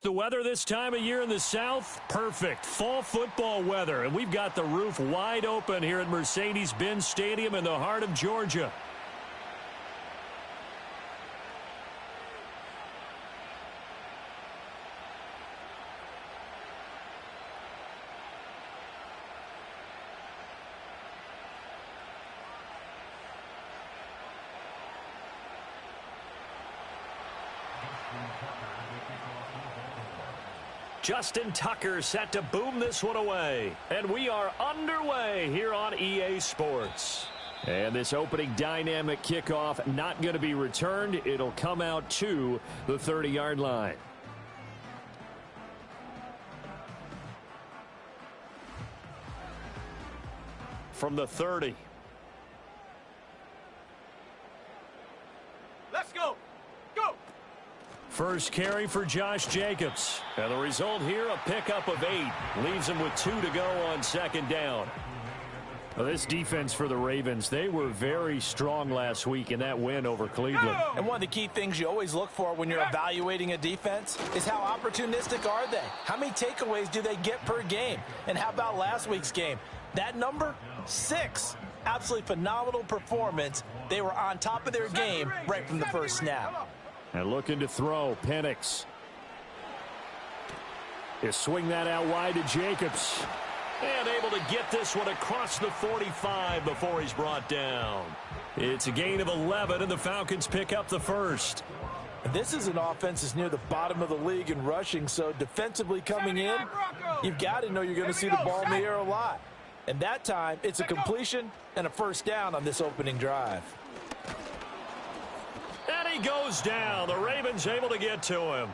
The weather this time of year in the South, perfect. Fall football weather. And we've got the roof wide open here at Mercedes-Benz Stadium in the heart of Georgia. Justin Tucker set to boom this one away. And we are underway here on EA Sports. And this opening dynamic kickoff not going to be returned. It'll come out to the 30-yard line. From the 30. Let's go. Go. First carry for Josh Jacobs. And the result here, a pickup of 8. Leaves him with 2 to go on second down. Well, this defense for the Ravens, they were very strong last week in that win over Cleveland. And one of the key things you always look for when you're evaluating a defense is how opportunistic are they? How many takeaways do they get per game? And how about last week's game? That number, 6. Absolutely phenomenal performance. They were on top of their game right from the first snap. And looking to throw, Penix. He'll swing that out wide to Jacobs. And able to get this one across the 45 before he's brought down. It's a gain of 11, and the Falcons pick up the first. This is an offense that's near the bottom of the league in rushing, so defensively coming in, you've got to know you're going to see the ball in the air a lot. And that time, it's a completion and a first down on this opening drive. And he goes down. The Ravens able to get to him.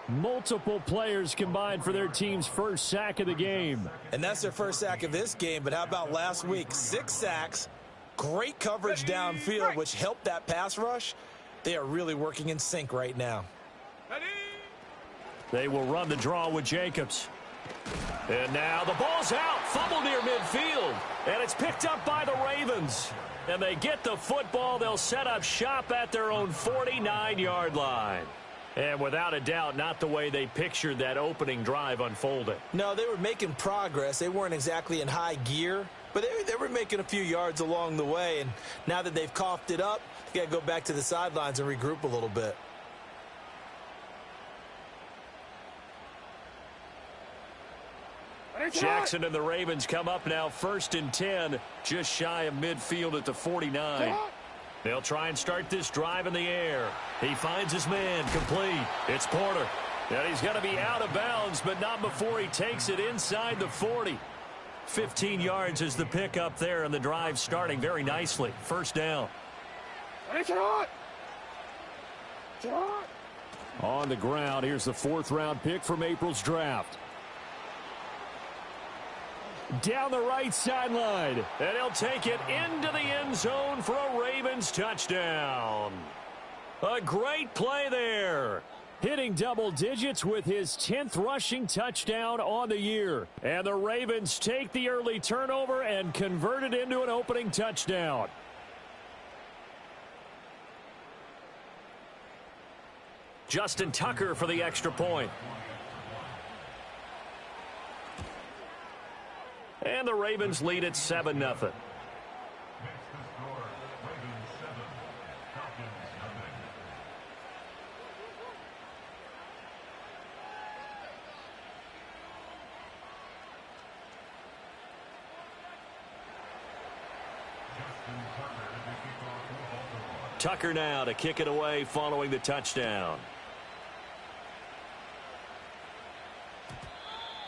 Multiple players combined for their team's first sack of the game. And that's their first sack of this game, but how about last week? 6 sacks, great coverage downfield, which helped that pass rush. They are really working in sync right now. They will run the draw with Jacobs. And now the ball's out. Fumble near midfield. And it's picked up by the Ravens. And they get the football. They'll set up shop at their own 49-yard line. And without a doubt, not the way they pictured that opening drive unfolding. No, they were making progress. They weren't exactly in high gear, but they were making a few yards along the way. And now that they've coughed it up, they got to go back to the sidelines and regroup a little bit. Jackson and the Ravens come up now 1st and 10, just shy of midfield at the 49. They'll try and start this drive in the air. He finds his man, complete. It's Porter. And he's going to be out of bounds, but not before he takes it inside the 40. 15 yards is the pickup there, and the drive starting very nicely. First down. On the ground, here's the 4th-round pick from April's draft. Down the right sideline, and he'll take it into the end zone for a Ravens touchdown. A great play there. Hitting double digits with his 10th rushing touchdown on the year. And the Ravens take the early turnover and convert it into an opening touchdown. Justin Tucker for the extra point. And the Ravens lead at 7-0. Tucker now to kick it away following the touchdown.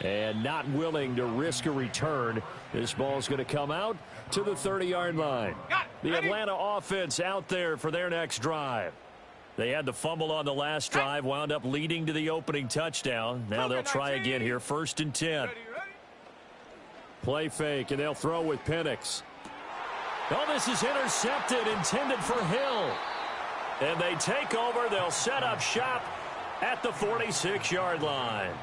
And not willing to risk a return. This ball's going to come out to the 30-yard line. The Atlanta offense out there for their next drive. They had the fumble on the last drive, wound up leading to the opening touchdown. Now they'll try again here, 1st and 10. Play fake, and they'll throw with Penix. Oh, this is intercepted, intended for Hill. And they take over. They'll set up shop at the 46-yard line.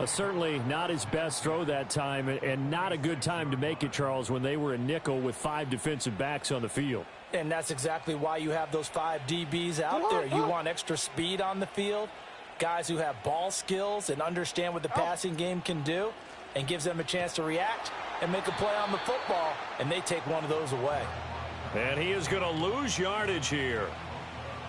Certainly not his best throw that time, and not a good time to make it, Charles, when they were in nickel with 5 defensive backs on the field. And that's exactly why you have those 5 DBs out there. You want extra speed on the field. Guys who have ball skills and understand what the passing game can do, and gives them a chance to react and make a play on the football, and they take one of those away. And he is going to lose yardage here.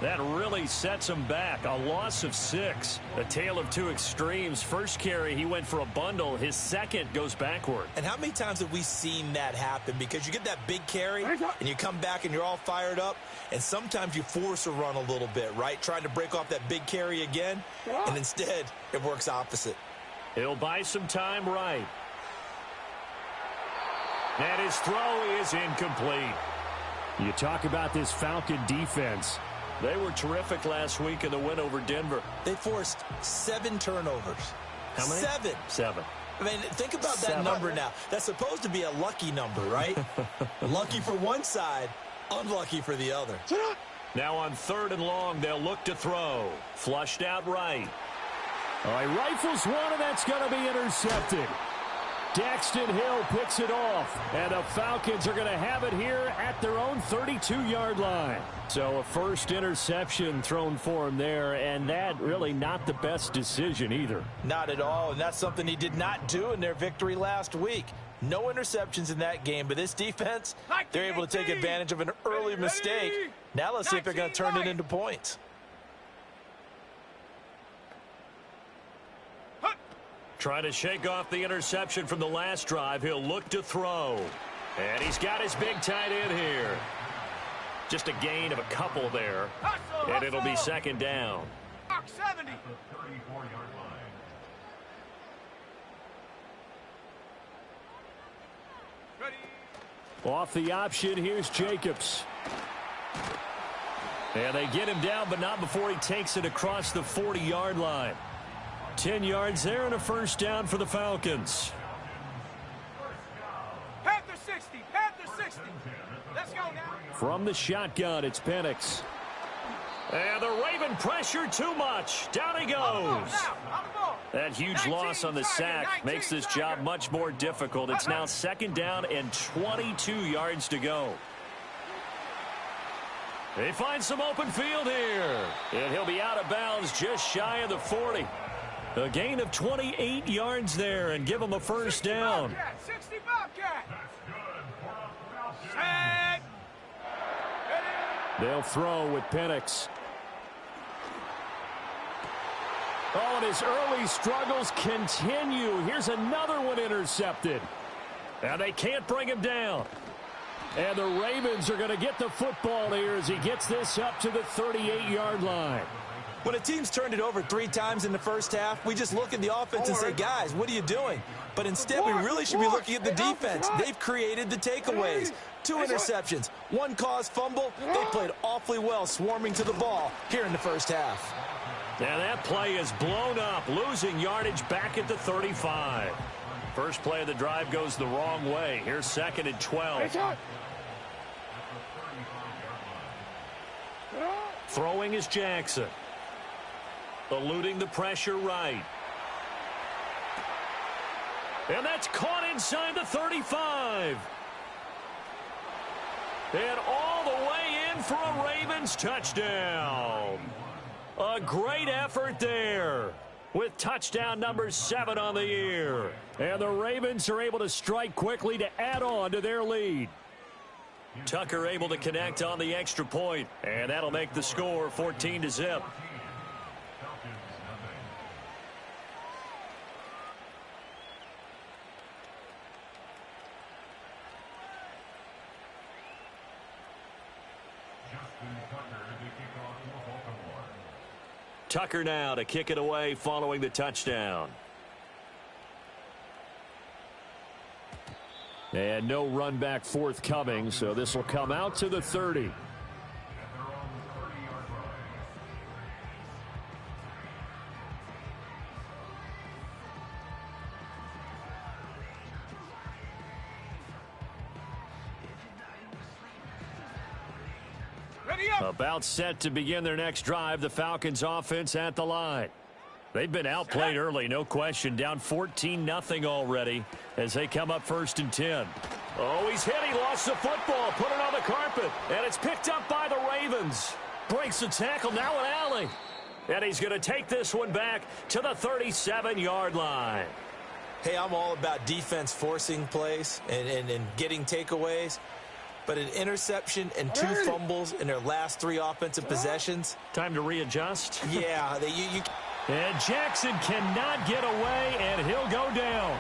That really sets him back. A loss of 6. A tale of two extremes. First carry, he went for a bundle. His second goes backward. And how many times have we seen that happen? Because you get that big carry, and you come back and you're all fired up, and sometimes you force a run a little bit, right? Trying to break off that big carry again, and instead it works opposite. He'll buy some time right. And his throw is incomplete. You talk about this Falcon defense. They were terrific last week in the win over Denver. They forced 7 turnovers. How many? 7. 7. I mean, think about that number now. That's supposed to be a lucky number, right? Lucky for one side, unlucky for the other. Now on 3rd and long, they'll look to throw. Flushed out right. All right, rifles one, and that's going to be intercepted. Daxton Hill picks it off, and the Falcons are going to have it here at their own 32-yard line. So a first interception thrown for him there, and that really not the best decision either. Not at all, and that's something he did not do in their victory last week. No interceptions in that game, but this defense, they're able to take advantage of an early mistake. Now let's see if they're going to turn it into points. Trying to shake off the interception from the last drive. He'll look to throw. And he's got his big tight end here. Just a gain of a couple there. And it'll be 2nd down. 70. Off the option, here's Jacobs. And they get him down, but not before he takes it across the 40-yard line. 10 yards there and a first down for the Falcons. Panther 60. Panther 60. Let's go now. From the shotgun, it's Penix. And the Raven pressure too much. Down he goes. That huge loss on the sack makes this job much more difficult. It's now 2nd down and 22 yards to go. They find some open field here. And he'll be out of bounds just shy of the 40. A gain of 28 yards there and give him a first down. 60 Bobcat. Set. They'll throw with Penix. Oh, and his early struggles continue. Here's another one intercepted. And they can't bring him down. And the Ravens are going to get the football here as he gets this up to the 38-yard line. When a team's turned it over 3 times in the first half, we just look at the offense and say, guys, what are you doing? But instead, we really should be looking at the defense. They've created the takeaways. 2 interceptions, 1 caused fumble. They played awfully well swarming to the ball here in the first half. Now that play is blown up, losing yardage back at the 35. First play of the drive goes the wrong way. Here's 2nd and 12. Throwing is Jackson. Eluding the pressure right. And that's caught inside the 35. And all the way in for a Ravens touchdown. A great effort there with touchdown number 7 on the year. And the Ravens are able to strike quickly to add on to their lead. Tucker able to connect on the extra point, and that'll make the score 14-0. Tucker now to kick it away following the touchdown. And no run back forthcoming, so this will come out to the 30. About set to begin their next drive, the Falcons offense at the line. They've been outplayed early, no question. Down 14-0 already as they come up 1st and 10. Oh, he's hit. He lost the football. Put it on the carpet. And it's picked up by the Ravens. Breaks the tackle. Now an alley. And he's going to take this one back to the 37-yard line. Hey, I'm all about defense forcing plays and getting takeaways. But an interception and 2 fumbles in their last 3 offensive possessions. Time to readjust. Yeah. And Jackson cannot get away, and he'll go down.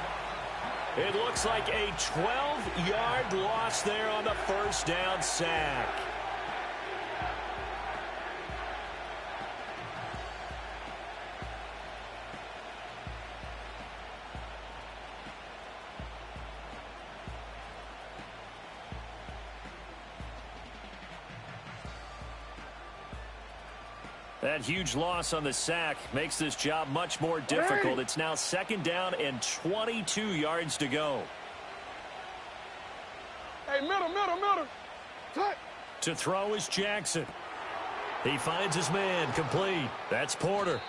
It looks like a 12-yard loss there on the first down sack. That huge loss on the sack makes this job much more difficult. It's now 2nd down and 22 yards to go. Hey, middle. Cut. To throw is Jackson. He finds his man, complete. That's Porter.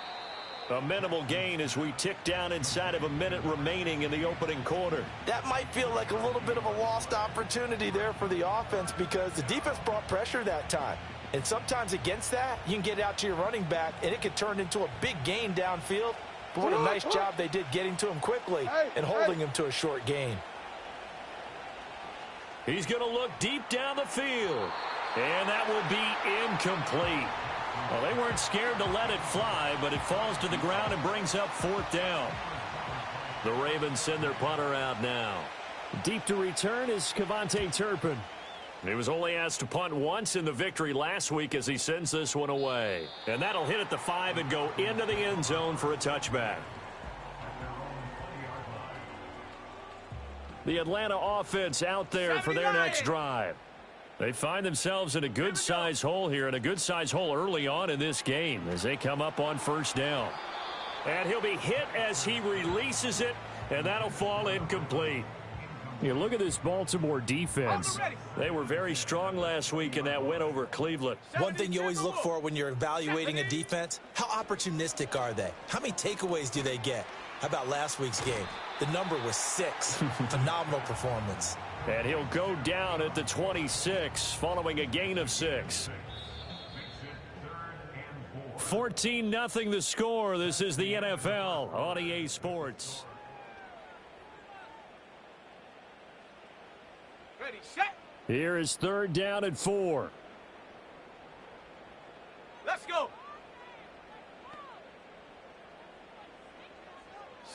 A minimal gain as we tick down inside of a minute remaining in the opening quarter. That might feel like a little bit of a lost opportunity there for the offense because the defense brought pressure that time. And sometimes against that, you can get out to your running back, and it can turn into a big gain downfield. But what a nice job they did getting to him quickly and holding him to a short gain. He's going to look deep down the field. And that will be incomplete. Well, they weren't scared to let it fly, but it falls to the ground and brings up 4th down. The Ravens send their punter out now. Deep to return is Kevontae Turpin. He was only asked to punt once in the victory last week as he sends this one away. And that'll hit at the 5 and go into the end zone for a touchback. The Atlanta offense out there for their next drive. They find themselves in a good-size hole here, and a good-size hole early on in this game as they come up on 1st down. And he'll be hit as he releases it, and that'll fall incomplete. You look at this Baltimore defense. They were very strong last week in that win over Cleveland. One thing you always look for when you're evaluating a defense, how opportunistic are they? How many takeaways do they get? How about last week's game? The number was 6. Phenomenal performance. And he'll go down at the 26 following a gain of 6. 14-0 the score. This is the NFL on EA Sports. Ready, set. Here is 3rd down and 4. Let's go.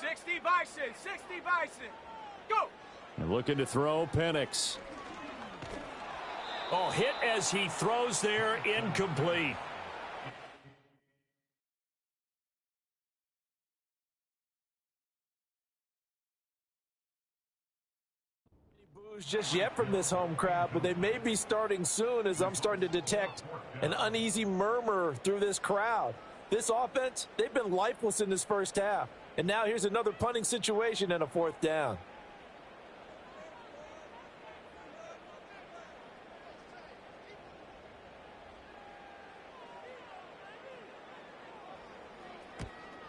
60 Bison. Go. And looking to throw, Penix. Oh, hit as he throws there, incomplete. Just yet from this home crowd, but they may be starting soon as I'm starting to detect an uneasy murmur through this crowd. This offense, they've been lifeless in this first half. And now here's another punting situation and a 4th down.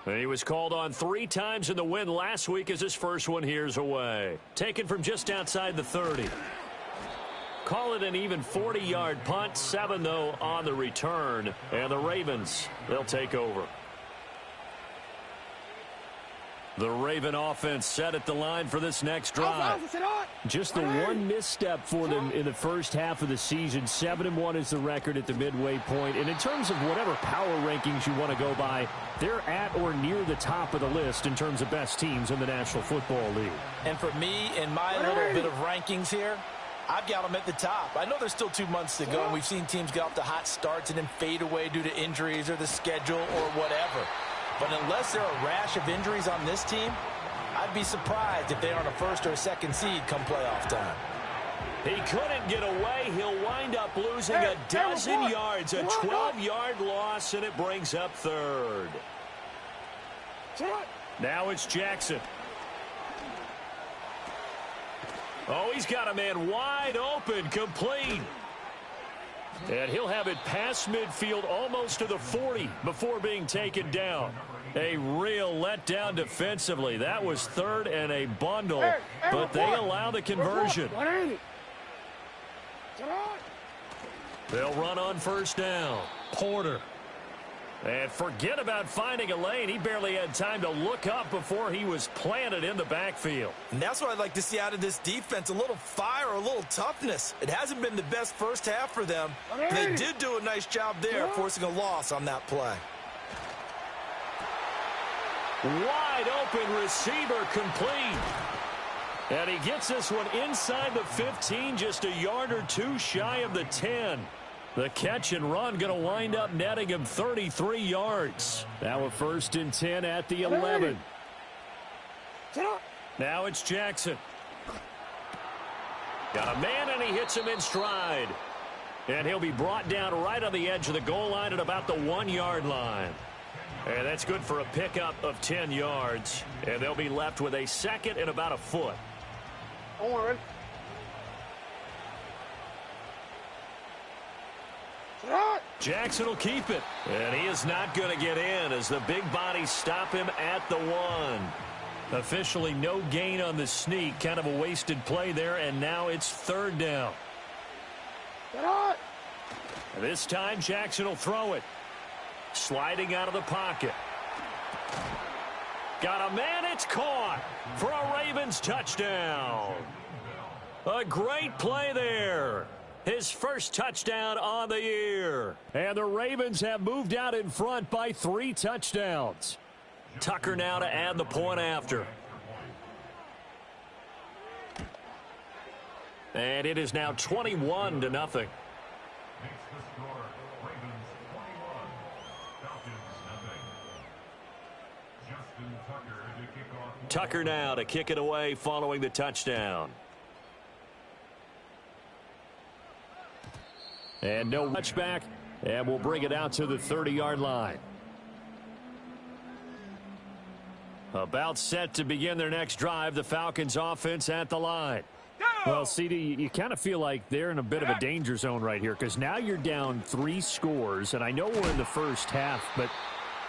He was called on 3 times in the win last week as his first one here's away. Taken from just outside the 30. Call it an even 40-yard punt. 7, though, on the return. And the Ravens, they'll take over. The Raven offense set at the line for this next drive. Just the one misstep for them in the first half of the season. 7-1 is the record at the midway point. And in terms of whatever power rankings you want to go by, they're at or near the top of the list in terms of best teams in the National Football League. And for me, in my little bit of rankings here, I've got them at the top. I know there's still 2 months to go, and we've seen teams get off to hot starts and then fade away due to injuries or the schedule or whatever. But unless there are a rash of injuries on this team, I'd be surprised if they aren't a 1st or a 2nd seed come playoff time. He couldn't get away. He'll wind up losing a dozen yards, a 12-yard loss, and it brings up 3rd. Now it's Jackson. Oh, he's got a man wide open, complete. And he'll have it past midfield almost to the 40 before being taken down. A real letdown defensively. That was 3rd and a bundle, but they allow the conversion. They'll run on 1st down. Porter. And forget about finding a lane. He barely had time to look up before he was planted in the backfield. And that's what I'd like to see out of this defense, a little fire, a little toughness. It hasn't been the best first half for them. They did do a nice job there, forcing a loss on that play. Wide open receiver complete. And he gets this one inside the 15, just a yard or two shy of the 10. The catch and run going to wind up netting him 33 yards. Now a 1st and 10 at the 11. Now it's Jackson. Got a man, and he hits him in stride. And he'll be brought down right on the edge of the goal line at about the 1-yard line. And that's good for a pickup of 10 yards. And they'll be left with a 2nd and about a foot. Jackson will keep it. And he is not going to get in as the big bodies stop him at the 1. Officially no gain on the sneak. Kind of a wasted play there, and now it's 3rd down. This time Jackson will throw it. Sliding out of the pocket. Got a man, it's caught for a Ravens touchdown. A great play there. His first touchdown on the year. And the Ravens have moved out in front by 3 touchdowns. Tucker now to add the point after. And it is now 21-0. Tucker now to kick it away following the touchdown. And no touchback, and we'll bring it out to the 30-yard line. About set to begin their next drive, the Falcons offense at the line. Well, CD, you kind of feel like they're in a bit of a danger zone right here because now you're down 3 scores, and I know we're in the first half, but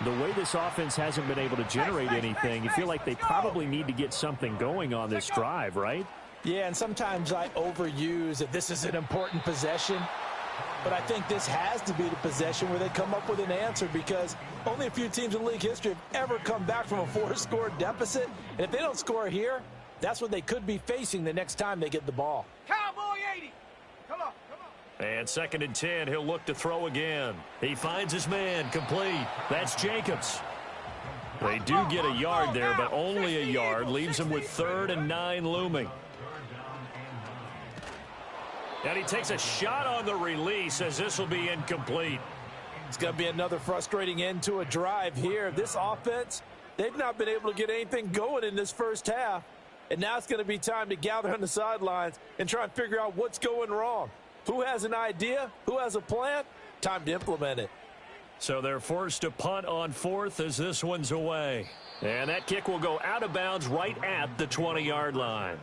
the way this offense hasn't been able to generate anything, you feel like they probably need to get something going on this drive, right? Yeah, and sometimes I overuse that this is an important possession. But I think this has to be the possession where they come up with an answer because only a few teams in league history have ever come back from a 4-score deficit. And if they don't score here, that's what they could be facing the next time they get the ball. Cowboy 80. Come on, come on. And 2nd and 10, he'll look to throw again. He finds his man, complete. That's Jacobs. They do get a yard there, but only a yard. Leaves them with 3rd and 9 looming. And he takes a shot on the release as this will be incomplete. It's going to be another frustrating end to a drive here. This offense, they've not been able to get anything going in this first half. And now it's going to be time to gather on the sidelines and try and figure out what's going wrong. Who has an idea? Who has a plan? Time to implement it. So they're forced to punt on 4th as this one's away. And that kick will go out of bounds right at the 20-yard line.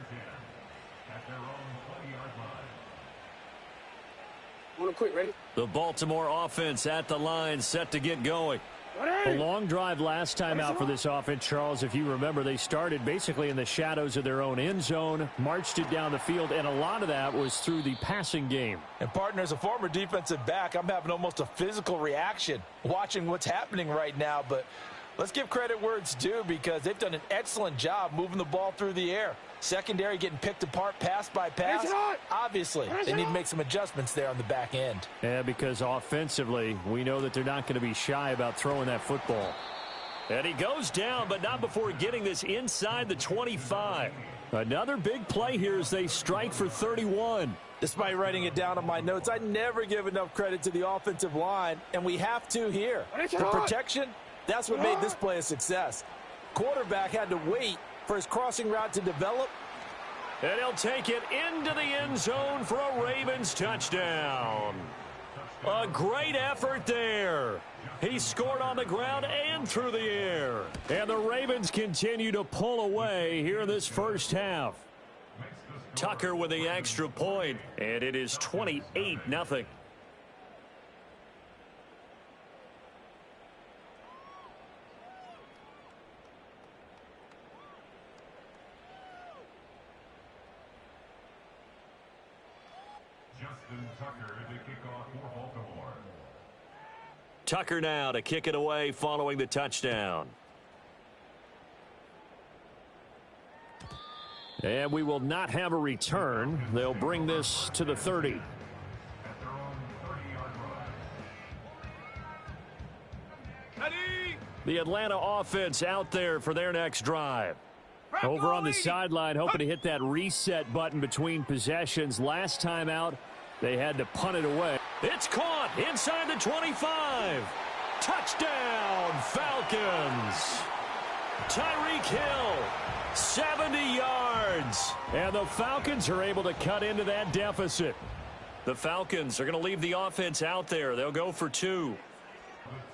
Quick, ready? The Baltimore offense at the line, set to get going. A long drive last time out for this offense, Charles. If you remember, they started basically in the shadows of their own end zone, marched it down the field, and a lot of that was through the passing game. And, partner, as a former defensive back, I'm having almost a physical reaction watching what's happening right now. But let's give credit where it's due because they've done an excellent job moving the ball through the air. Secondary getting picked apart pass by pass. Obviously, they need to make some adjustments there on the back end. Yeah, because offensively, we know that they're not going to be shy about throwing that football. And he goes down, but not before getting this inside the 25. Another big play here as they strike for 31. Despite writing it down on my notes, I never give enough credit to the offensive line, and we have to here. The protection, that's what made this play a success. Quarterback had to wait for his crossing route to develop. And he'll take it into the end zone for a Ravens touchdown. A great effort there. He scored on the ground and through the air. And the Ravens continue to pull away here in this first half. Tucker with the extra point, and it is 28-0. Tucker to kick off for Baltimore. Tucker now to kick it away following the touchdown. And we will not have a return. They'll bring this to the 30. The Atlanta offense out there for their next drive. Over on the sideline, hoping to hit that reset button between possessions. Last time out, they had to punt it away. It's caught inside the 25. Touchdown, Falcons. Tyreek Hill, 70 yards. And the Falcons are able to cut into that deficit. The Falcons are going to leave the offense out there. They'll go for 2.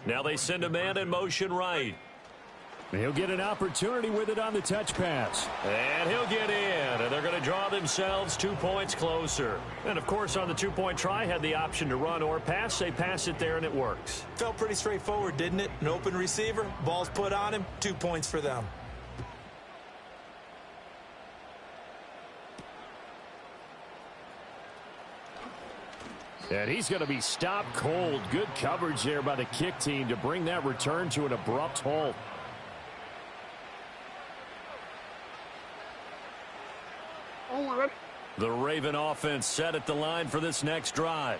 Now they send a man in motion right. He'll get an opportunity with it on the touch pass. And he'll get in. And they're going to draw themselves 2 points closer. And, of course, on the two-point try, had the option to run or pass. They pass it there, and it works. Felt pretty straightforward, didn't it? An open receiver, ball's put on him, 2 points for them. And he's going to be stopped cold. Good coverage there by the kick team to bring that return to an abrupt halt. The Raven offense set at the line for this next drive.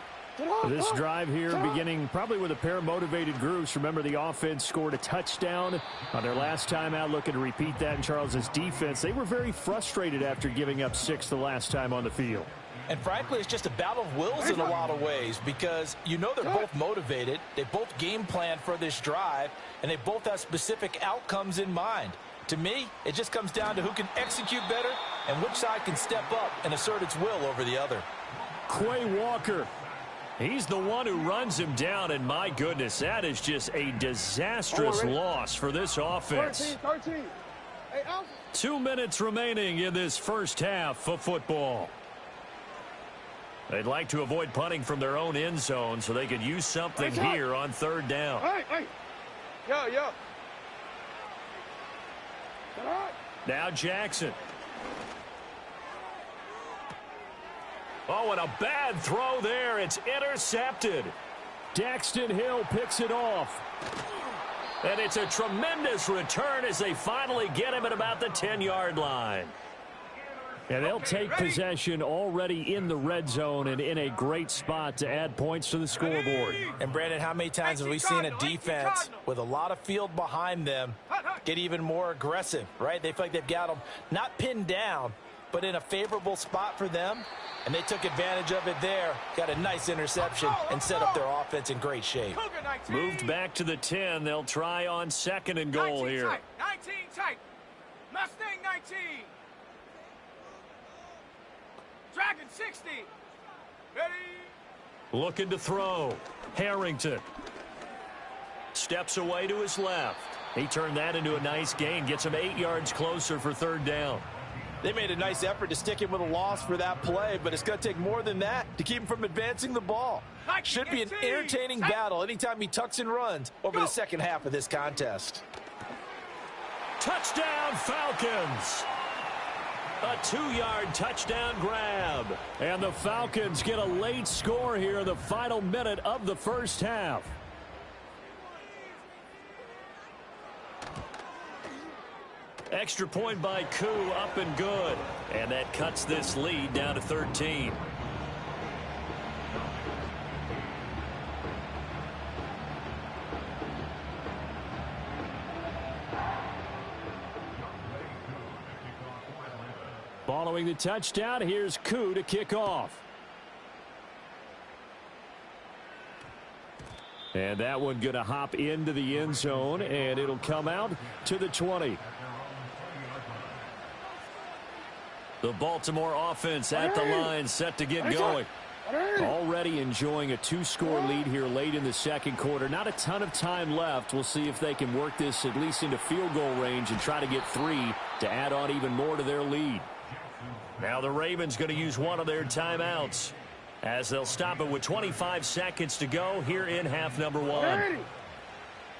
This drive here beginning probably with a pair of motivated groups. Remember, the offense scored a touchdown on their last time out, looking to repeat that in Charles's defense. They were very frustrated after giving up 6 the last time on the field. And frankly, it's just a battle of wills in a lot of ways because you know they're both motivated. They both game plan for this drive, and they both have specific outcomes in mind. To me, it just comes down to who can execute better and which side can step up and assert its will over the other. Quay Walker, he's the one who runs him down, and my goodness, that is just a disastrous loss for this offense. 13. Hey, 2 minutes remaining in this first half of football. They'd like to avoid punting from their own end zone so they could use something here on 3rd down. Hey. Yo. Now Jackson. Oh, and a bad throw there. It's intercepted. Daxton Hill picks it off. And it's a tremendous return as they finally get him at about the 10-yard line. And they'll take possession already in the red zone and in a great spot to add points to the scoreboard. And, Brandon, how many times have we seen a defense with a lot of field behind them get even more aggressive, right? They feel like they've got them not pinned down, but in a favorable spot for them, and they took advantage of it there, got a nice interception, and set up their offense in great shape. Moved back to the 10. They'll try on 2nd and goal here. 19 tight. Mustang 19. Dragon 60. Ready. Looking to throw. Harrington. Steps away to his left. He turned that into a nice gain. Gets him 8 yards closer for 3rd down. They made a nice effort to stick him with a loss for that play, but it's going to take more than that to keep him from advancing the ball. Should be an entertaining battle anytime he tucks and runs over the second half of this contest. Touchdown, Falcons. A 2-yard touchdown grab. And the Falcons get a late score here in the final minute of the first half. Extra point by Koo, up and good. And that cuts this lead down to 13. Following the touchdown, here's Koo to kick off. And that one going to hop into the end zone, and it'll come out to the 20. The Baltimore offense at the line, set to get going. Already enjoying a 2-score lead here late in the second quarter. Not a ton of time left. We'll see if they can work this at least into field goal range and try to get 3 to add on even more to their lead. Now the Ravens going to use one of their timeouts as they'll stop it with 25 seconds to go here in half number 1.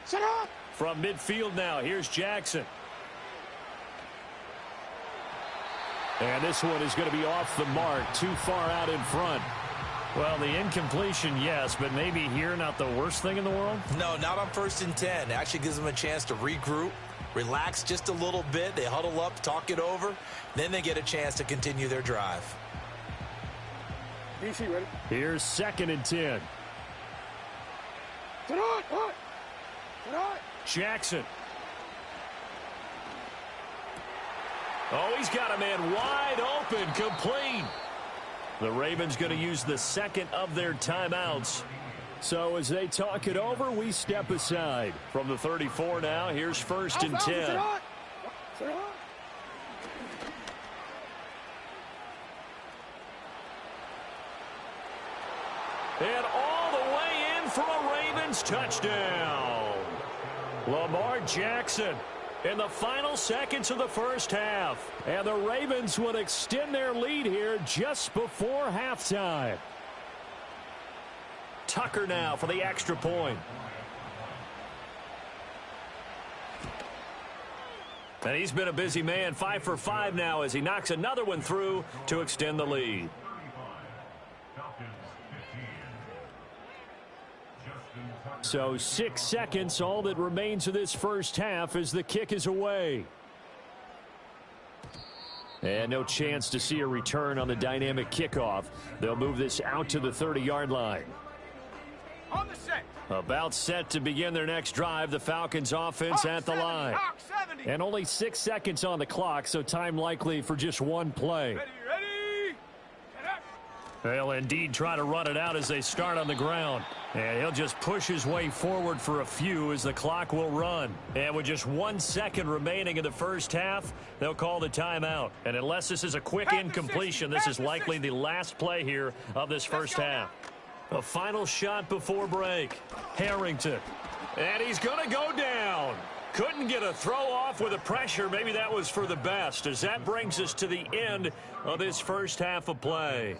Set up. From midfield now, here's Jackson. And this one is going to be off the mark, too far out in front. Well, the incompletion, yes, but maybe here not the worst thing in the world? No, not on 1st and 10. Actually gives them a chance to regroup, relax just a little bit. They huddle up, talk it over. Then they get a chance to continue their drive. DC ready. Here's 2nd and 10. Jackson. Oh, he's got a man wide open, complete. The Ravens going to use the 2nd of their timeouts. So as they talk it over, we step aside. From the 34 now, here's 1st and 10. And all the way in for a Ravens touchdown. Lamar Jackson in the final seconds of the first half. And the Ravens would extend their lead here just before halftime. Tucker now for the extra point. And he's been a busy man, 5 for 5 now as he knocks another one through to extend the lead. So 6 seconds, all that remains of this first half as the kick is away. And no chance to see a return on the dynamic kickoff. They'll move this out to the 30-yard line. On the set. About set to begin their next drive, the Falcons offense at the line. And only 6 seconds on the clock, so time likely for just one play. Ready. They'll indeed try to run it out as they start on the ground. And he'll just push his way forward for a few as the clock will run. And with just 1 second remaining in the first half, they'll call the timeout. And unless this is a quick incompletion, this is likely the last play here of this first half. A final shot before break. Harrington. And he's going to go down. Couldn't get a throw off with the pressure. Maybe that was for the best, as that brings us to the end of this first half of play.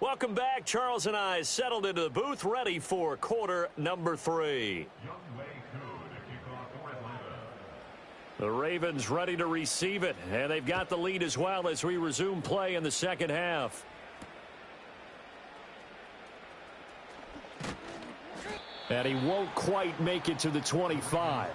Welcome back. Charles and I settled into the booth, ready for quarter number 3. The Ravens ready to receive it, and they've got the lead as well as we resume play in the second half. And he won't quite make it to the 25.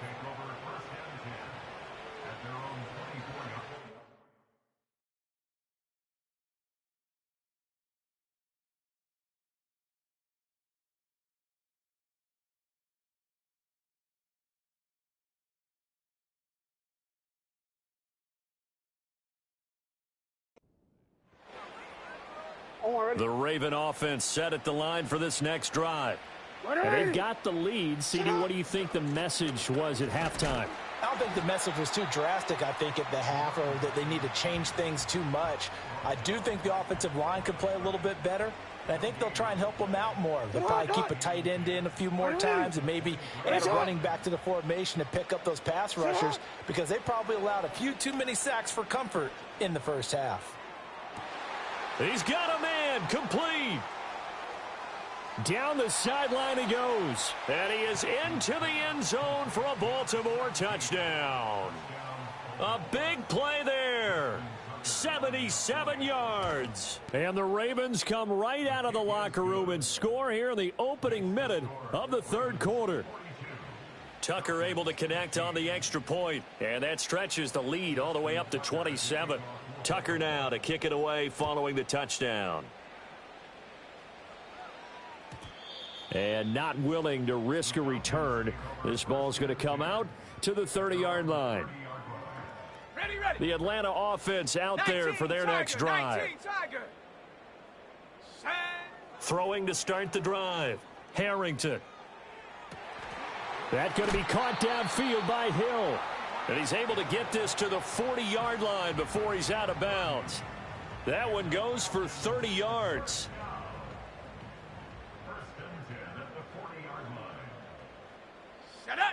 The Raven offense set at the line for this next drive. And they've got the lead. CD, what do you think the message was at halftime? I don't think the message was too drastic, I think, at the half, or that they need to change things too much. I do think the offensive line could play a little bit better. And I think they'll try and help them out more. They'll probably keep a tight end in a few more times and maybe add a running back to the formation to pick up those pass rushers, because they probably allowed a few too many sacks for comfort in the first half. He's got a man, complete. Down the sideline he goes. And he is into the end zone for a Baltimore touchdown. A big play there. 77 yards. And the Ravens come right out of the locker room and score here in the opening minute of the third quarter. Tucker able to connect on the extra point, and that stretches the lead all the way up to 27. Tucker now to kick it away following the touchdown. And not willing to risk a return. This ball's going to come out to the 30-yard line. Ready. The Atlanta offense out there for their next drive. Throwing to start the drive. Harrington. That's going to be caught downfield by Hill. And he's able to get this to the 40-yard line before he's out of bounds. That one goes for 30 yards.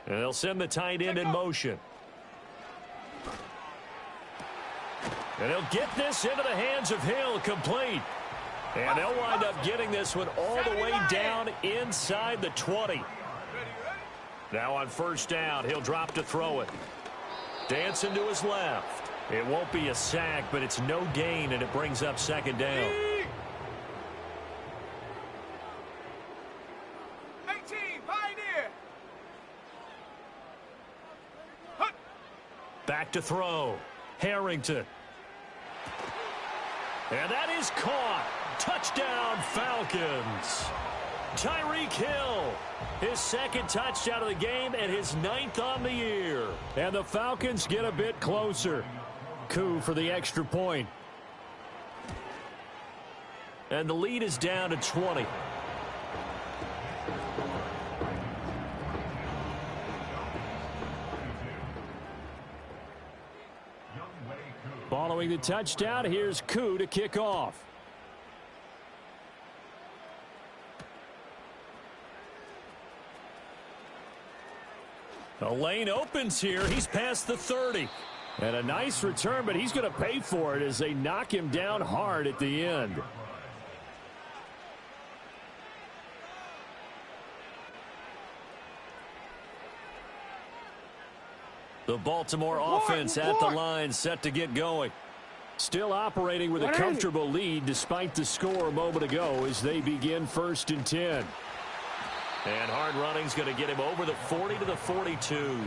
And they'll send the tight end in motion. And he'll get this into the hands of Hill, complete. And they'll wind up getting this one all the way down inside the 20. Now on first down, he'll drop to throw it. Dancing to his left. It won't be a sack, but it's no gain, and it brings up second down. 18, Pioneer. Back to throw. Harrington. And that is caught. Touchdown, Falcons. Tyreek Hill, his second touchdown of the game and his 9th on the year. And the Falcons get a bit closer. Coup for the extra point. And the lead is down to 20. Following the touchdown, here's Coup to kick off. The lane opens here. He's past the 30. And a nice return, but he's going to pay for it as they knock him down hard at the end. The Baltimore offense at the line, set to get going. Still operating with a comfortable lead despite the score a moment ago as they begin 1st and 10. And hard running's going to get him over the 40 to the 42.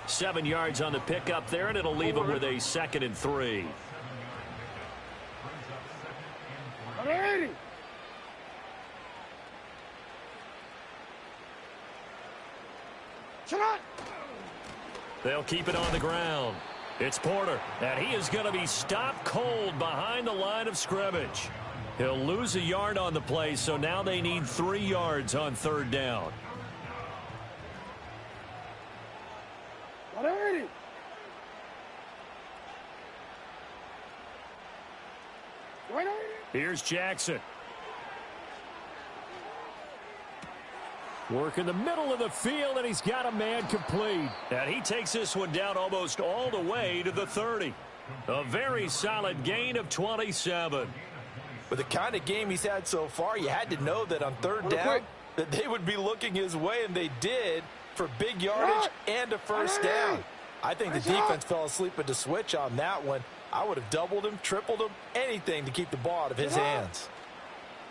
7 yards on the pickup there, and it'll leave him with a 2nd and 3. They'll keep it on the ground. It's Porter, and he is going to be stopped cold behind the line of scrimmage. He'll lose a yard on the play, so now they need 3 yards on 3rd down. Here's Jackson. Work in the middle of the field, and he's got a man complete. And he takes this one down almost all the way to the 30. A very solid gain of 27. With the kind of game he's had so far, you had to know that on 3rd down that they would be looking his way, and they did, for big yardage and a 1st down. I think the defense fell asleep at the switch on that one. I would have doubled him, tripled him, anything to keep the ball out of his hands.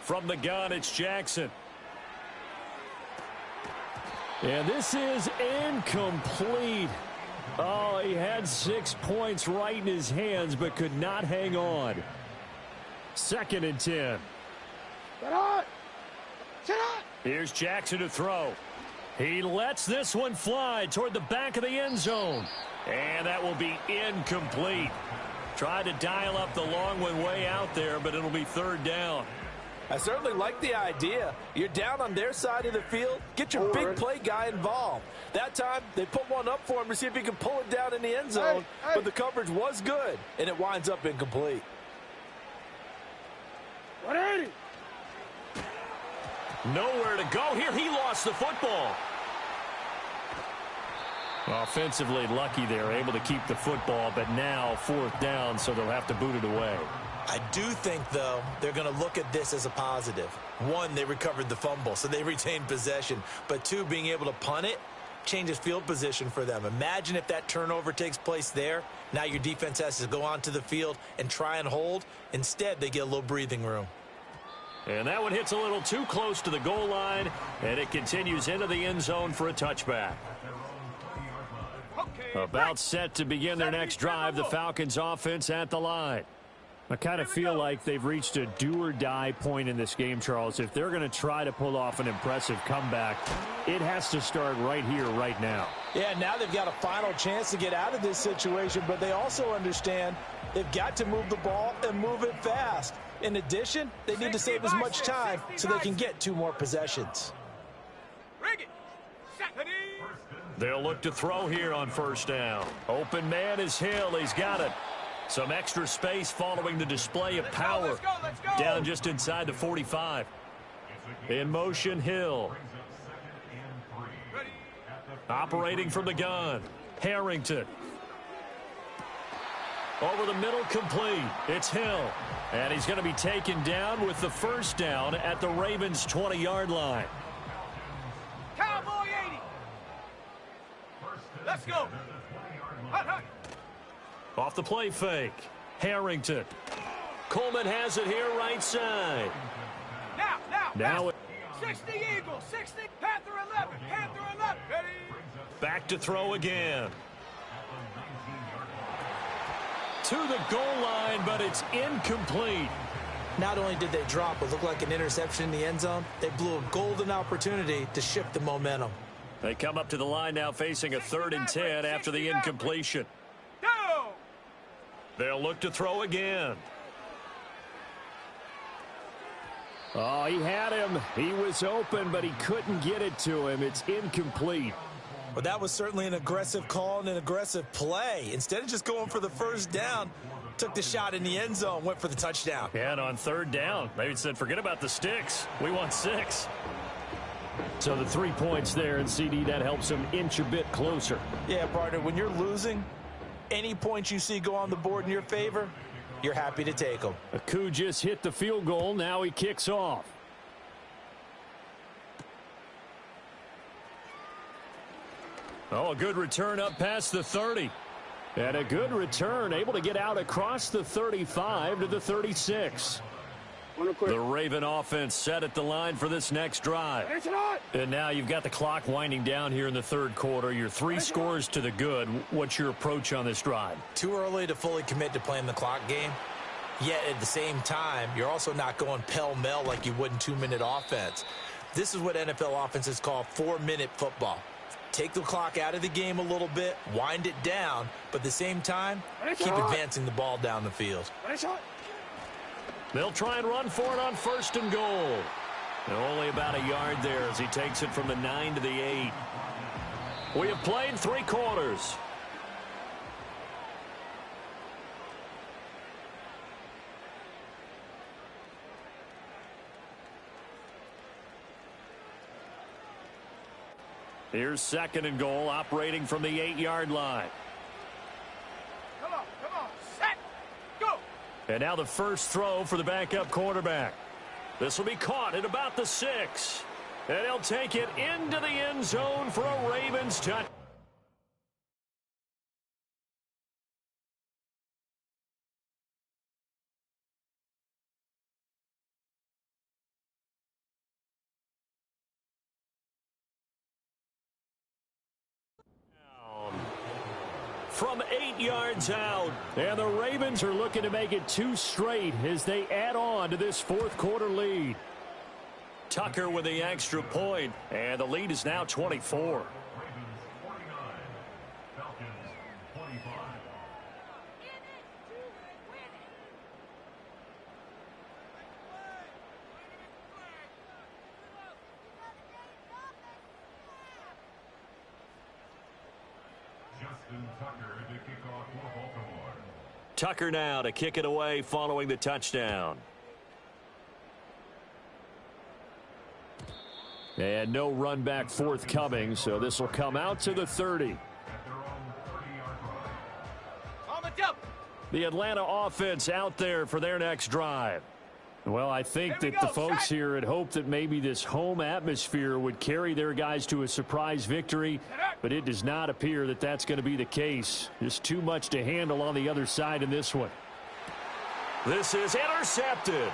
From the gun, it's Jackson. And this is incomplete. Oh, he had 6 points right in his hands, but could not hang on. 2nd and 10. Here's Jackson to throw. He lets this one fly toward the back of the end zone. And that will be incomplete. Tried to dial up the long one way out there, but it'll be 3rd down. I certainly like the idea. You're down on their side of the field. Get your big play guy involved. That time, they put one up for him to see if he can pull it down in the end zone. But the coverage was good, and it winds up incomplete. Nowhere to go here. He lost the football. Offensively lucky they're able to keep the football, but now 4th down, so they'll have to boot it away. I do think, though, they're going to look at this as a positive. 1, they recovered the fumble, so they retained possession. But 2, being able to punt it changes field position for them. Imagine if that turnover takes place there. Now your defense has to go onto the field and try and hold. Instead, they get a little breathing room. And that one hits a little too close to the goal line, and it continues into the end zone for a touchback. About set to begin their next drive, the Falcons offense at the line. I kind of feel like they've reached a do-or-die point in this game, Charles. If they're going to try to pull off an impressive comeback, it has to start right here, right now. Yeah, now they've got a final chance to get out of this situation, but they also understand they've got to move the ball and move it fast. In addition, they need to save as much time so they can get 2 more possessions. They'll look to throw here on 1st down. Open man is Hill. He's got it. Some extra space following the display of power. Let's go. Down just inside the 45. In motion, Hill. Operating from the gun, Harrington. Over the middle, complete. It's Hill. And he's going to be taken down with the first down at the Ravens' 20-yard line. Cowboy 80. Let's go. Hut, hut. Off the play fake. Harrington. Coleman has it here right side. Now 60 Eagles, 60 Panther 11, Panther 11. Ready? back to throw again. To the goal line, but it's incomplete. Not only did they drop what looked like an interception in the end zone, they blew a golden opportunity to shift the momentum. They come up to the line now facing a 3rd and 10 after the incompletion. They'll look to throw again. Oh, he had him. He was open, but he couldn't get it to him. It's incomplete. Well, that was certainly an aggressive call and an aggressive play. Instead of just going for the first down, took the shot in the end zone, went for the touchdown. And on 3rd down, they said, forget about the sticks. We want 6. So the 3 points there, and CD, that helps them inch a bit closer. Yeah, partner, when you're losing, any points you see go on the board in your favor, you're happy to take them. Aku just hit the field goal. Now he kicks off. Oh, a good return up past the 30. And a good return, able to get out across the 35 to the 36. The Raven offense set at the line for this next drive. And now you've got the clock winding down here in the 3rd quarter. Your 3 scores to the good. What's your approach on this drive? Too early to fully commit to playing the clock game. Yet at the same time, you're also not going pell-mell like you would in 2-minute offense. This is what NFL offenses call 4-minute football. Take the clock out of the game a little bit, wind it down, but at the same time, keep advancing the ball down the field. They'll try and run for it on 1st and goal. They're only about a yard there as he takes it from the 9 to the 8. We have played 3 quarters. Here's 2nd and goal, operating from the 8-yard line. Come on, set, go. And now the first throw for the backup quarterback. This will be caught at about the 6. And he'll take it into the end zone for a Ravens touchdown. From 8 yards out, and the Ravens are looking to make it 2 straight as they add on to this 4th quarter lead. Tucker with the extra point, and the lead is now 24. Falcons 25. Tucker now to kick it away following the touchdown. And no run back forthcoming, so this will come out to the 30. On the double. The Atlanta offense out there for their next drive. Well, I think that the folks here had hoped that maybe this home atmosphere would carry their guys to a surprise victory, but it does not appear that that's going to be the case. Just too much to handle on the other side in this one. This is intercepted.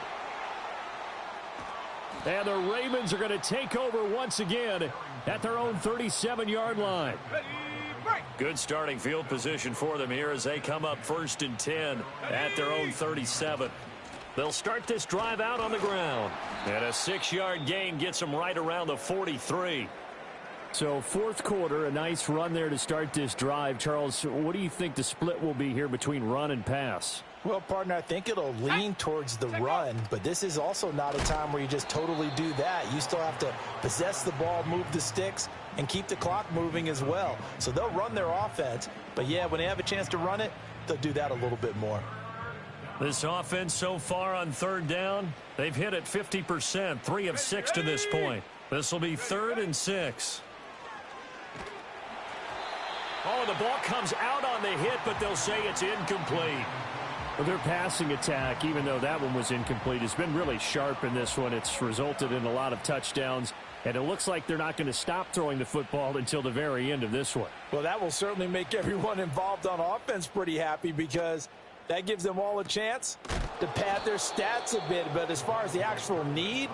And the Ravens are going to take over once again at their own 37-yard line. Good starting field position for them here as they come up 1st and 10 at their own 37. They'll start this drive out on the ground. And a 6-yard gain gets them right around the 43. So 4th quarter, a nice run there to start this drive. Charles, what do you think the split will be here between run and pass? Well, partner, I think it'll lean towards the run, but this is also not a time where you just totally do that. You still have to possess the ball, move the sticks, and keep the clock moving as well. So they'll run their offense, but yeah, when they have a chance to run it, they'll do that a little bit more. This offense so far on 3rd down, they've hit it 50%, 3 of 6 to this point. This will be 3rd and 6. Oh, the ball comes out on the hit, but they'll say it's incomplete. Well, their passing attack, even though that one was incomplete, has been really sharp in this one. It's resulted in a lot of touchdowns, and it looks like they're not going to stop throwing the football until the very end of this one. Well, that will certainly make everyone involved on offense pretty happy because that gives them all a chance to pad their stats a bit. But as far as the actual need,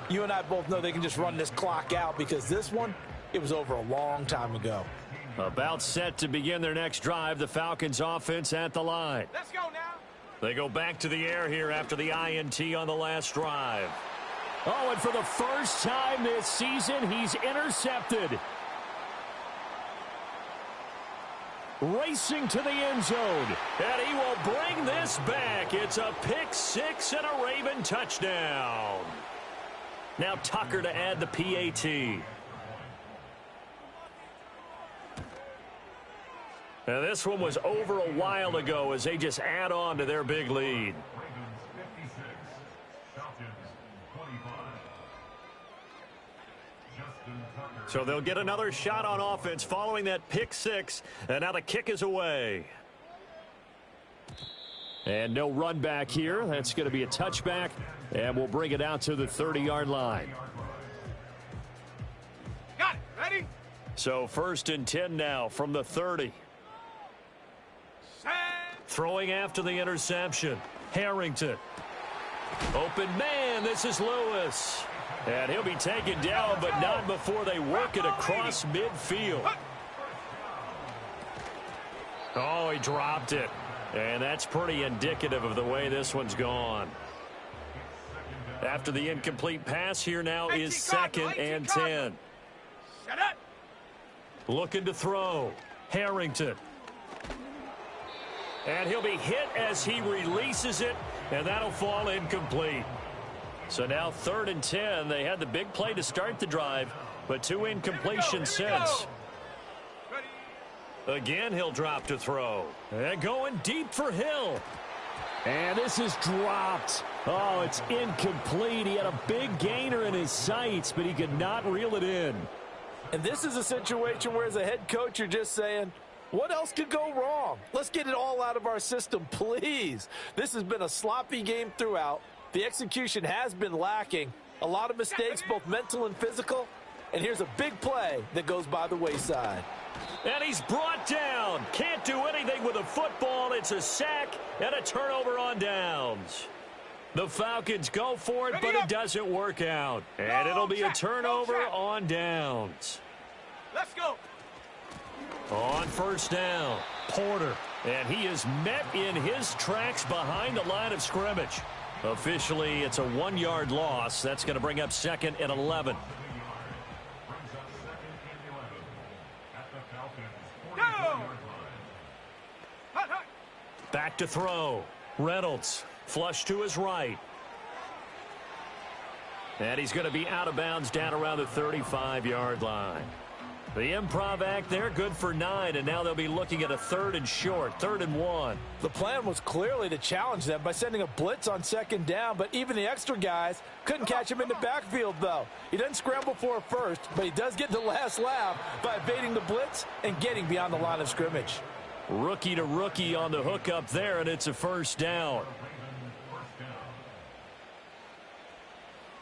you and I both know they can just run this clock out because this one, it was over a long time ago. About set to begin their next drive, the Falcons offense at the line. Let's go now. They go back to the air here after the INT on the last drive. Oh, and for the first time this season, he's intercepted. Racing to the end zone, and he will bring this back. It's a pick-6 and a Raven touchdown. Now Tucker to add the PAT. Now this one was over a while ago as they just add on to their big lead. Ravens 56, Falcons 25. Justin Tucker. So they'll get another shot on offense following that pick-6, and now the kick is away. And no run back here. That's going to be a touchback, and we'll bring it out to the 30-yard line. Got it. Ready? So 1st and 10 now from the 30. Set. Throwing after the interception. Harrington. Open man, this is Lewis. And he'll be taken down, but not before they work it across midfield. Oh, he dropped it. And that's pretty indicative of the way this one's gone. After the incomplete pass, here now is 2nd and 10. Shut up. Looking to throw. Harrington. And he'll be hit as he releases it, and that'll fall incomplete. So now 3rd and 10. They had the big play to start the drive, but 2 incompletions since. Ready. Again, he'll drop to throw. And going deep for Hill. And this is dropped. Oh, it's incomplete. He had a big gainer in his sights, but he could not reel it in. And this is a situation where as a head coach, you're just saying, what else could go wrong? Let's get it all out of our system, please. This has been a sloppy game throughout. The execution has been lacking. A lot of mistakes, both mental and physical. And here's a big play that goes by the wayside. And he's brought down. Can't do anything with a football. It's a sack and a turnover on downs. The Falcons go for it, but it doesn't work out. And it'll be a turnover on downs. Let's go. On 1st down, Porter. And he is met in his tracks behind the line of scrimmage. Officially, it's a 1-yard loss. That's going to bring up 2nd and 11. Back to throw. Reynolds. Flush to his right. And he's going to be out of bounds down around the 35-yard line. The improv act there, good for 9, and now they'll be looking at a 3rd and short, 3rd and 1. The plan was clearly to challenge them by sending a blitz on 2nd down, but even the extra guys couldn't catch him in the backfield, though. He doesn't scramble for a first, but he does get the last laugh by evading the blitz and getting beyond the line of scrimmage. Rookie to rookie on the hook up there, and it's a 1st down.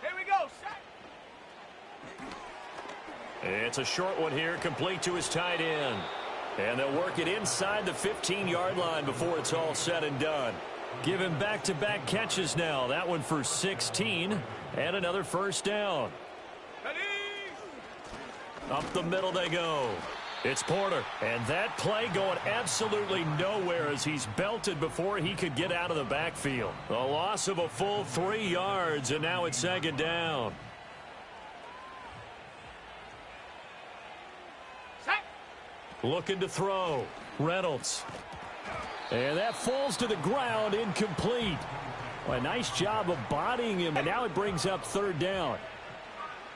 Here we go. Set. It's a short one here, complete to his tight end. And they'll work it inside the 15-yard line before it's all said and done. Give him back-to-back catches now. That one for 16 and another 1st down. Ready. Up the middle they go. It's Porter. And that play going absolutely nowhere as he's belted before he could get out of the backfield. A loss of a full 3 yards, and now it's 2nd down. Looking to throw. Reynolds. And that falls to the ground, incomplete. Well, a nice job of bodying him, and now it brings up 3rd down.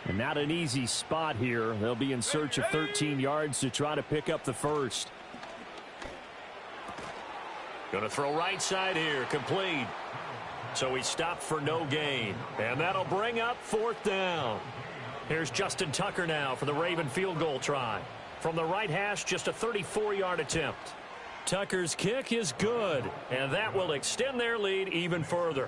And not an easy spot here. They'll be in search of 13 yards to try to pick up the 1st. Going to throw right side here, complete. So he stopped for no gain. And that'll bring up 4th down. Here's Justin Tucker now for the Raven field goal try. From the right hash, just a 34-yard attempt. Tucker's kick is good, and that will extend their lead even further.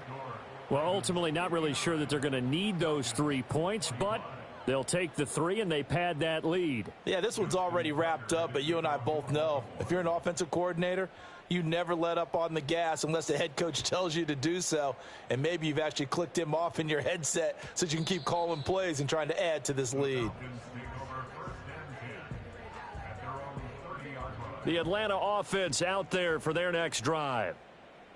Well, ultimately, not really sure that they're going to need those 3 points, but they'll take the 3 and they pad that lead. Yeah, this one's already wrapped up, but you and I both know if you're an offensive coordinator, you never let up on the gas unless the head coach tells you to do so. And maybe you've actually clicked him off in your headset so you can keep calling plays and trying to add to this lead. The Atlanta offense out there for their next drive.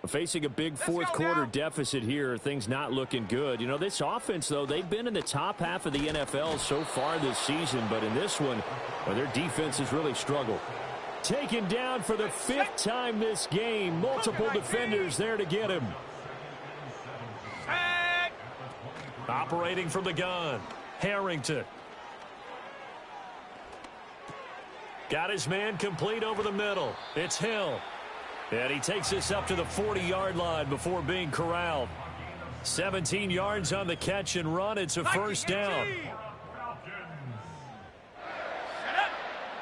Facing a big fourth-quarter deficit here, things not looking good. You know, this offense, though, they've been in the top half of the NFL so far this season, but in this one, well, their defense has really struggled. Taken down for the 5th time this game. Multiple defenders there to get him. Operating from the gun, Harrington. Got his man complete over the middle. It's Hill. And he takes this up to the 40-yard line before being corralled. 17 yards on the catch and run. It's a first down.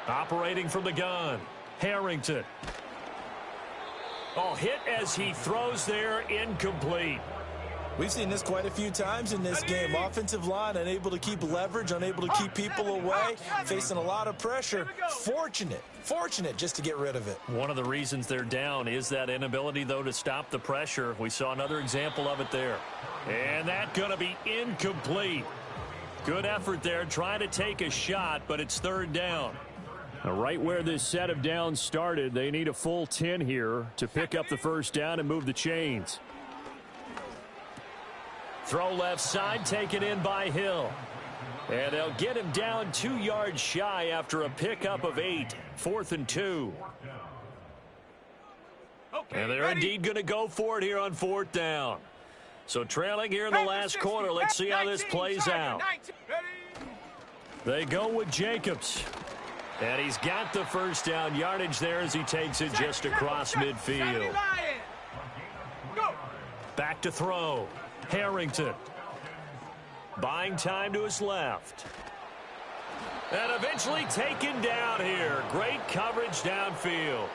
Operating from the gun, Harrington. Oh, hit as he throws there, incomplete. We've seen this quite a few times in this game. Offensive line unable to keep leverage, unable to keep people away, facing a lot of pressure. Fortunate just to get rid of it. One of the reasons they're down is that inability, though, to stop the pressure. We saw another example of it there. And that's going to be incomplete. Good effort there, trying to take a shot, but it's third down. Now, right where this set of downs started, they need a full 10 here to pick up the first down and move the chains. Throw left side, taken in by Hill. And they'll get him down 2 yards shy after a pickup of 8. 4th and 2. And they're indeed going to go for it here on 4th down. So trailing here in the last quarter. Let's see how this plays out. They go with Jacobs. And he's got the first down yardage there as he takes it just across midfield. Back to throw. Harrington. Buying time to his left. And eventually taken down here. Great coverage downfield.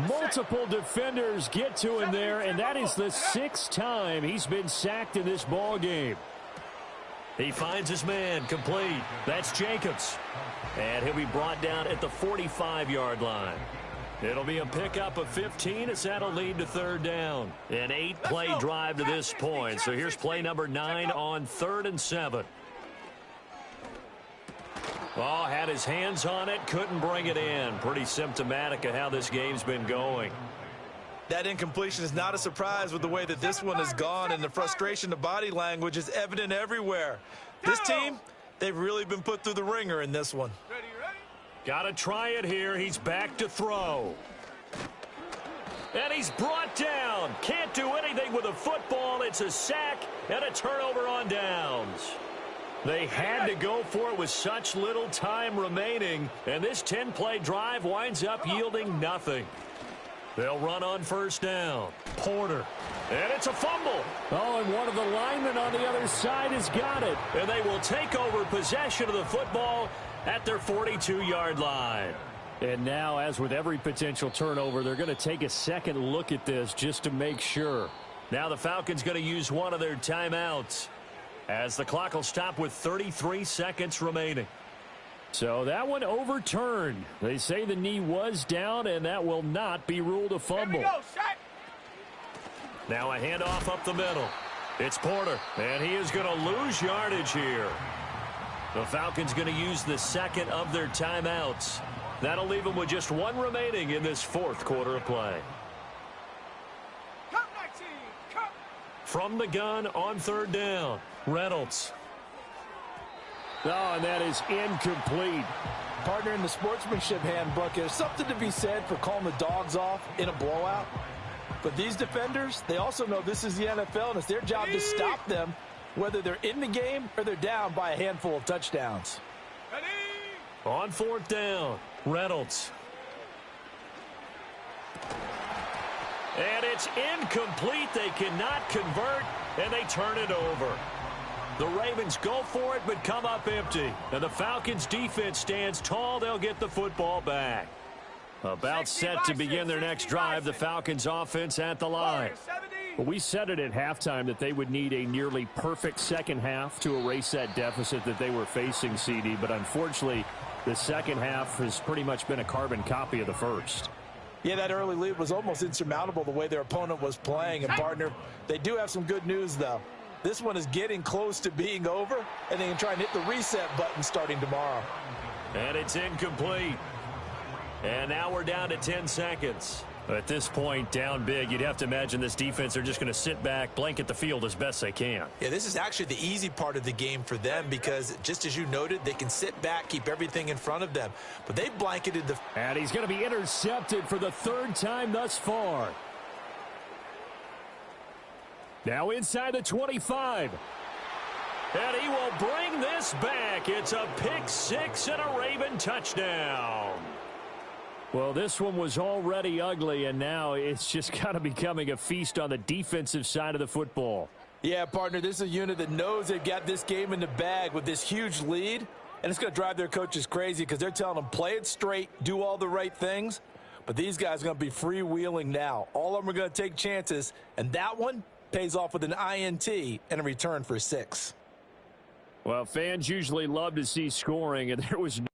Multiple defenders get to him there, and that is the 6th time he's been sacked in this ball game. He finds his man complete. That's Jacobs. And he'll be brought down at the 45-yard line. It'll be a pickup of 15 as that'll lead to third down. An 8-play drive to this point. So here's play number 9 on 3rd and 7. Oh, had his hands on it, couldn't bring it in. Pretty symptomatic of how this game's been going. That incompletion is not a surprise with the way that this one has gone, and the frustration, the body language is evident everywhere. This team, they've really been put through the ringer in this one. Got to try it here. He's back to throw. And he's brought down. Can't do anything with a football. It's a sack and a turnover on downs. They had to go for it with such little time remaining. And this 10-play drive winds up yielding nothing. They'll run on first down. Porter. And it's a fumble. Oh, and one of the linemen on the other side has got it. And they will take over possession of the football at their 42-yard line. And now, as with every potential turnover, they're going to take a second look at this just to make sure. Now the Falcons going to use one of their timeouts as the clock will stop with 33 seconds remaining. So that one overturned. They say the knee was down, and that will not be ruled a fumble. Now a handoff up the middle. It's Porter, and he is going to lose yardage here. The Falcons going to use the second of their timeouts. That'll leave them with just one remaining in this 4th quarter of play. From the gun on 3rd down, Reynolds. Oh, and that is incomplete. Partner, in the sportsmanship handbook, there's something to be said for calling the dogs off in a blowout. But these defenders, they also know this is the NFL, and it's their job to stop them, whether they're in the game or they're down by a handful of touchdowns. On 4th down, Reynolds. And it's incomplete. They cannot convert, and they turn it over. The Ravens go for it, but come up empty. And the Falcons defense stands tall. They'll get the football back. About set to begin their next drive, the Falcons offense at the line. Well, we said it at halftime that they would need a nearly perfect second half to erase that deficit that they were facing, CD. But unfortunately, the second half has pretty much been a carbon copy of the first. Yeah, that early lead was almost insurmountable the way their opponent was playing. And, partner, they do have some good news, though. This one is getting close to being over, and they can try and hit the reset button starting tomorrow. And it's incomplete. And now we're down to 10 seconds. At this point, down big, you'd have to imagine this defense are just going to sit back, blanket the field as best they can. Yeah, this is actually the easy part of the game for them because, just as you noted, they can sit back, keep everything in front of them. But they blanketed the... And he's going to be intercepted for the third time thus far. Now inside the 25. And he will bring this back. It's a pick six and a Raven touchdown. Well, this one was already ugly, and now it's just kind of becoming a feast on the defensive side of the football. Yeah, partner, this is a unit that knows they've got this game in the bag with this huge lead, and it's going to drive their coaches crazy because they're telling them play it straight, do all the right things, but these guys are going to be freewheeling now. All of them are going to take chances, and that one pays off with an INT and a return for 6. Well, fans usually love to see scoring, and there was no